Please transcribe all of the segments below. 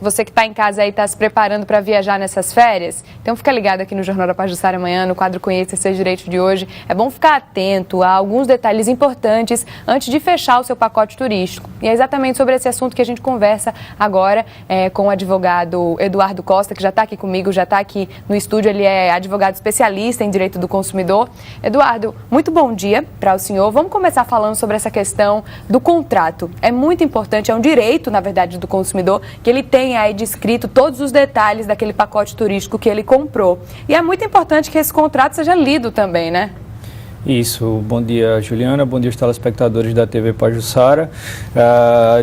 Você que está em casa aí, está se preparando para viajar nessas férias, então fica ligado aqui no Jornal da Pajuçara amanhã, no quadro Conheça Seus Direitos de hoje. É bom ficar atento a alguns detalhes importantes antes de fechar o seu pacote turístico. E é exatamente sobre esse assunto que a gente conversa agora com o advogado Eduardo Costa, que já está aqui comigo, já está aqui no estúdio. Ele é advogado especialista em direito do consumidor. Eduardo, muito bom dia para o senhor. Vamos começar falando sobre essa questão do contrato. É muito importante, é um direito, na verdade, do consumidor, que ele tenha aí descrito todos os detalhes daquele pacote turístico que ele comprou. E é muito importante que esse contrato seja lido também, né? Isso. Bom dia, Juliana. Bom dia aos telespectadores da TV Pajuçara.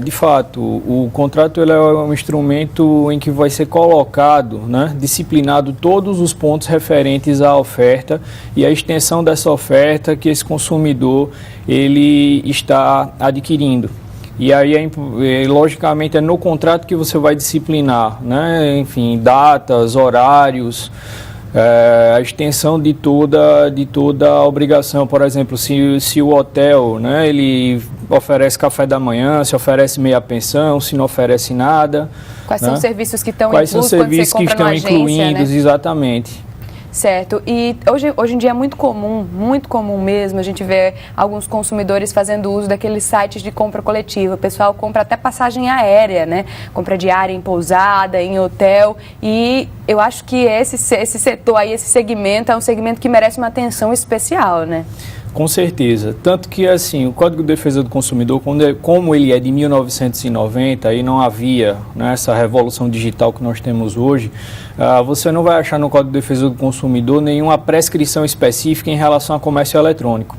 De fato, o contrato ele é um instrumento em que vai ser colocado, né, disciplinado todos os pontos referentes à oferta e à extensão dessa oferta que esse consumidor ele está adquirindo. E aí, logicamente, é no contrato que você vai disciplinar, né, enfim, datas, horários, a extensão de toda a obrigação. Por exemplo, se o hotel, né, ele oferece café da manhã, se oferece meia pensão, se não oferece nada. Quais né? são os serviços que estão inclusos? Quais são os serviços que estão né? incluídos, exatamente. Certo. E hoje em dia é muito comum mesmo, a gente vê alguns consumidores fazendo uso daqueles sites de compra coletiva. O pessoal compra até passagem aérea, né? Compra diária em pousada, em hotel. E eu acho que esse setor aí, esse segmento, é um segmento que merece uma atenção especial, né? Com certeza. Tanto que, assim, o Código de Defesa do Consumidor, como ele é de 1990, aí não havia, né, essa revolução digital que nós temos hoje, você não vai achar no Código de Defesa do Consumidor nenhuma prescrição específica em relação a comércio eletrônico.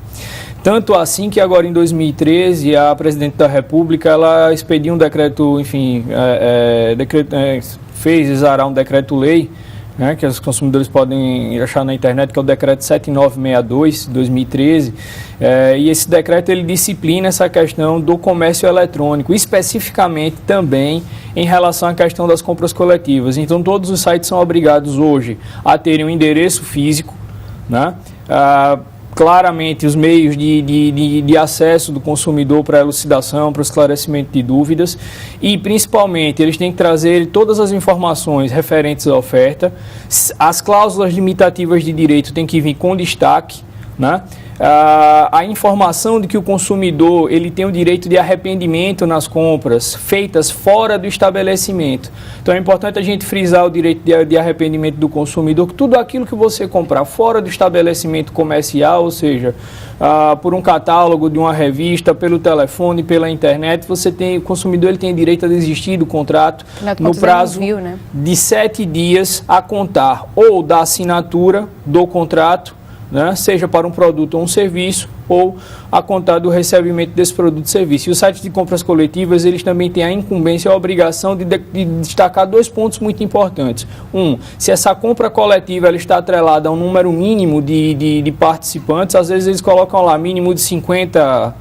Tanto assim que agora em 2013 a Presidente da República ela expediu um decreto, enfim, fez exarar um decreto-lei, né, que os consumidores podem achar na internet, que é o decreto 7962 de 2013, e esse decreto ele disciplina essa questão do comércio eletrônico, especificamente também em relação à questão das compras coletivas. Então todos os sites são obrigados hoje a terem um endereço físico, né, claramente os meios de acesso do consumidor para elucidação, para o esclarecimento de dúvidas e, principalmente, eles têm que trazer todas as informações referentes à oferta. As cláusulas limitativas de direito têm que vir com destaque, né? A informação de que o consumidor ele tem o direito de arrependimento nas compras feitas fora do estabelecimento. Então é importante a gente frisar o direito de arrependimento do consumidor, que tudo aquilo que você comprar fora do estabelecimento comercial, ou seja, por um catálogo de uma revista, pelo telefone, pela internet, o consumidor ele tem direito a desistir do contrato no prazo de 7 dias a contar ou da assinatura do contrato, né, seja para um produto ou um serviço, ou a contar do recebimento desse produto ou serviço. E os sites de compras coletivas, eles também têm a incumbência e a obrigação de destacar 2 pontos muito importantes. Se essa compra coletiva ela está atrelada a um número mínimo de participantes, às vezes eles colocam lá mínimo de 50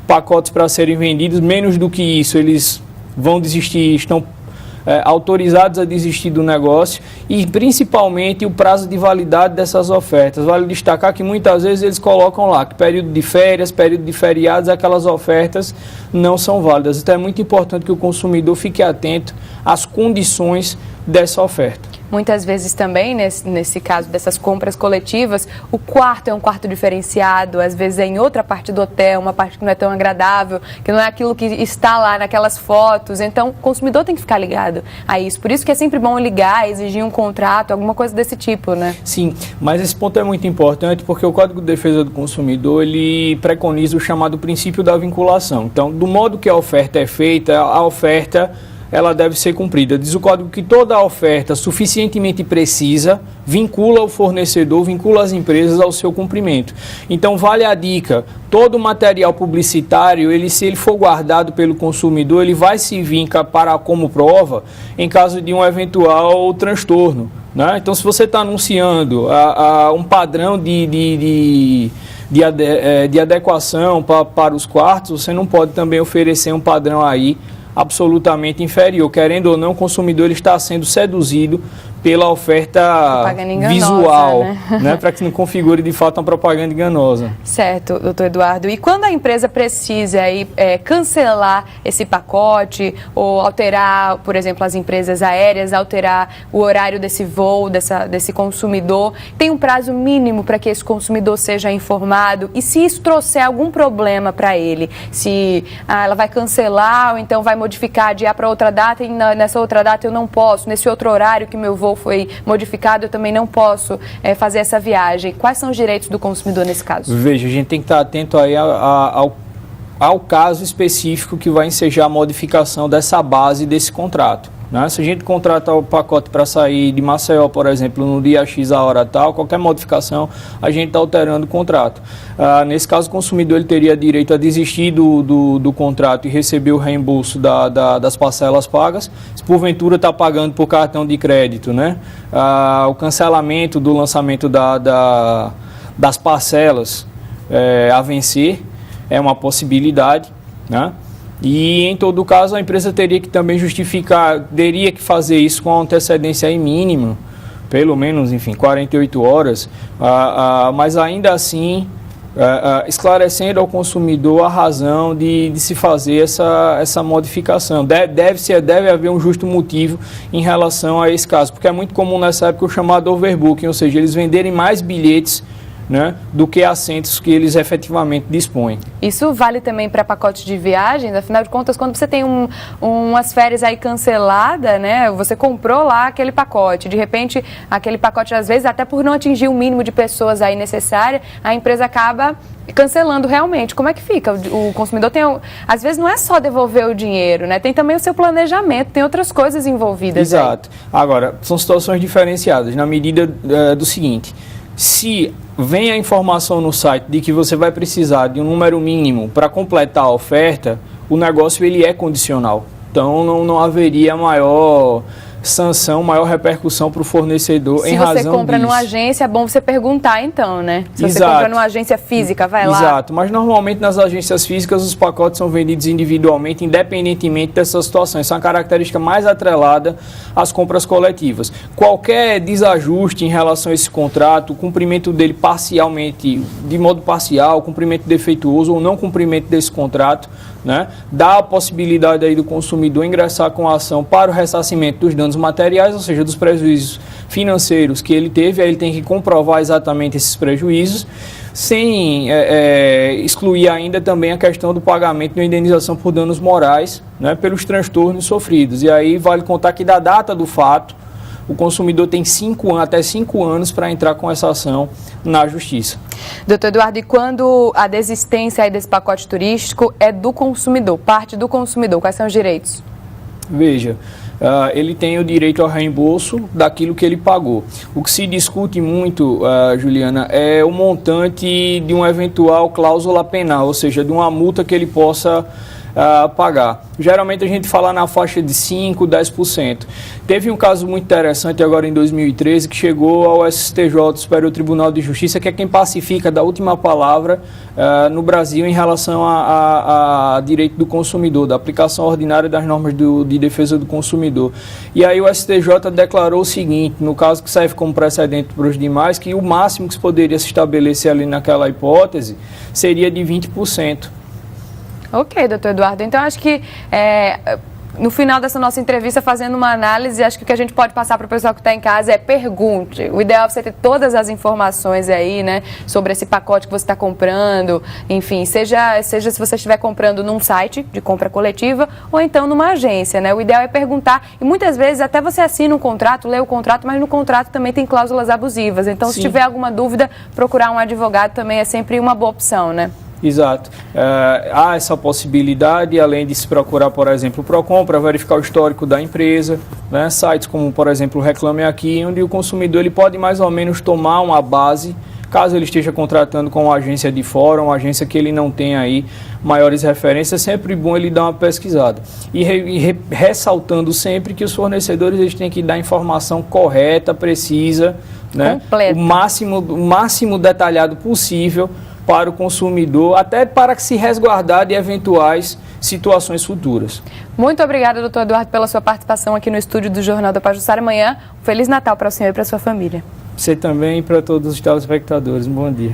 pacotes para serem vendidos, menos do que isso eles vão desistir, estão autorizados a desistir do negócio, e principalmente o prazo de validade dessas ofertas. Vale destacar que muitas vezes eles colocam lá que período de férias, período de feriados, aquelas ofertas não são válidas. Então é muito importante que o consumidor fique atento às condições dessa oferta. Muitas vezes também, nesse caso dessas compras coletivas, o quarto é um quarto diferenciado, às vezes é em outra parte do hotel, uma parte que não é tão agradável, que não é aquilo que está lá naquelas fotos. Então, o consumidor tem que ficar ligado a isso. Por isso que é sempre bom ligar, exigir um contrato, alguma coisa desse tipo, né? Sim, mas esse ponto é muito importante porque o Código de Defesa do Consumidor, ele preconiza o chamado princípio da vinculação. Então, do modo que a oferta é feita, a oferta ela deve ser cumprida. Diz o código que toda oferta suficientemente precisa vincula o fornecedor, vincula as empresas ao seu cumprimento. Então vale a dica, todo o material publicitário, se ele for guardado pelo consumidor, ele vai servir como prova em caso de um eventual transtorno, né? Então se você está anunciando um padrão de adequação para os quartos, você não pode também oferecer um padrão aí absolutamente inferior. Querendo ou não, o consumidor ele está sendo seduzido pela oferta visual, né? Para que não configure de fato uma propaganda enganosa. Certo, doutor Eduardo. E quando a empresa precisa aí, cancelar esse pacote ou alterar, por exemplo, as empresas aéreas, alterar o horário desse voo, desse consumidor, tem um prazo mínimo para que esse consumidor seja informado? E se isso trouxer algum problema para ele, se ela vai cancelar ou então vai modificar, adiar para outra data e nessa outra data eu não posso, nesse outro horário que meu voo foi modificado, eu também não posso fazer essa viagem. Quais são os direitos do consumidor nesse caso? Veja, a gente tem que estar atento aí ao caso específico que vai ensejar a modificação dessa base desse contrato. Né? Se a gente contratar o pacote para sair de Maceió, por exemplo, no dia X, a hora tal, qualquer modificação, a gente está alterando o contrato. Nesse caso, o consumidor ele teria direito a desistir do contrato e receber o reembolso das parcelas pagas. Se porventura está pagando por cartão de crédito, né? O cancelamento do lançamento das parcelas a vencer é uma possibilidade, né? E, em todo caso, a empresa teria que também teria que fazer isso com antecedência aí mínima, pelo menos, enfim, 48 horas, mas ainda assim, esclarecendo ao consumidor a razão de se fazer essa modificação. Deve haver um justo motivo em relação a esse caso, porque é muito comum nessa época o chamado overbooking, ou seja, eles venderem mais bilhetes, né, do que assentos que eles efetivamente dispõem. Isso vale também para pacotes de viagens? Afinal de contas, quando você tem umas férias aí canceladas, né, você comprou lá aquele pacote, de repente aquele pacote, às vezes, até por não atingir o mínimo de pessoas aí necessária, a empresa acaba cancelando realmente. Como é que fica? O consumidor tem, às vezes não é só devolver o dinheiro, né? Tem também o seu planejamento, tem outras coisas envolvidas. Exato. Aí. Agora, são situações diferenciadas, na medida do seguinte: se vem a informação no site de que você vai precisar de um número mínimo para completar a oferta, o negócio ele é condicional. Então não haveria maior sanção, maior repercussão para o fornecedor em razão disso. Se você compra numa agência, é bom você perguntar então, né? Se Exato. Você compra numa agência física, vai lá. Exato, mas normalmente nas agências físicas os pacotes são vendidos individualmente, independentemente dessa situação. Isso é uma característica mais atrelada às compras coletivas. Qualquer desajuste em relação a esse contrato, o cumprimento dele parcialmente, de modo parcial, cumprimento defeituoso ou não cumprimento desse contrato, né, dá a possibilidade aí do consumidor ingressar com a ação para o ressarcimento dos danos materiais, ou seja, dos prejuízos financeiros que ele teve. Aí ele tem que comprovar exatamente esses prejuízos, sem excluir ainda também a questão do pagamento da indenização por danos morais, né, pelos transtornos sofridos. E aí vale contar que da data do fato, o consumidor tem até 5 anos para entrar com essa ação na Justiça. Doutor Eduardo, e quando a desistência aí desse pacote turístico é do consumidor, parte do consumidor, quais são os direitos? Veja, ele tem o direito ao reembolso daquilo que ele pagou. O que se discute muito, Juliana, é o montante de uma eventual cláusula penal, ou seja, de uma multa que ele possa pagar. Geralmente a gente fala na faixa de 5%, 10%. Teve um caso muito interessante agora em 2013 que chegou ao STJ, Superior Tribunal de Justiça, que é quem pacifica da última palavra no Brasil em relação a direito do consumidor, da aplicação ordinária das normas de defesa do consumidor. E aí o STJ declarou o seguinte, no caso que serve como precedente para os demais, que o máximo que se poderia se estabelecer ali naquela hipótese seria de 20%. Ok, doutor Eduardo. Então, acho que no final dessa nossa entrevista, fazendo uma análise, acho que o que a gente pode passar para o pessoal que está em casa é pergunte. O ideal é você ter todas as informações aí, né, sobre esse pacote que você está comprando. Enfim, seja se você estiver comprando num site de compra coletiva ou então numa agência, né? O ideal é perguntar. E muitas vezes até você assina um contrato, lê o contrato, mas no contrato também tem cláusulas abusivas. Então, Sim. Se tiver alguma dúvida, procurar um advogado também é sempre uma boa opção, né? Exato. Há essa possibilidade, além de se procurar, por exemplo, o PROCON para verificar o histórico da empresa, né? Sites como, por exemplo, o Reclame Aqui, onde o consumidor ele pode mais ou menos tomar uma base, caso ele esteja contratando com uma agência de fora, uma agência que ele não tem aí maiores referências, é sempre bom ele dar uma pesquisada. E ressaltando sempre que os fornecedores eles têm que dar informação correta, precisa, né? Completa. O máximo detalhado possível, para o consumidor, até para se resguardar de eventuais situações futuras. Muito obrigada, doutor Eduardo, pela sua participação aqui no estúdio do Jornal da Pajuçara. Amanhã, um Feliz Natal para o senhor e para a sua família. Você também e para todos os telespectadores. Um bom dia.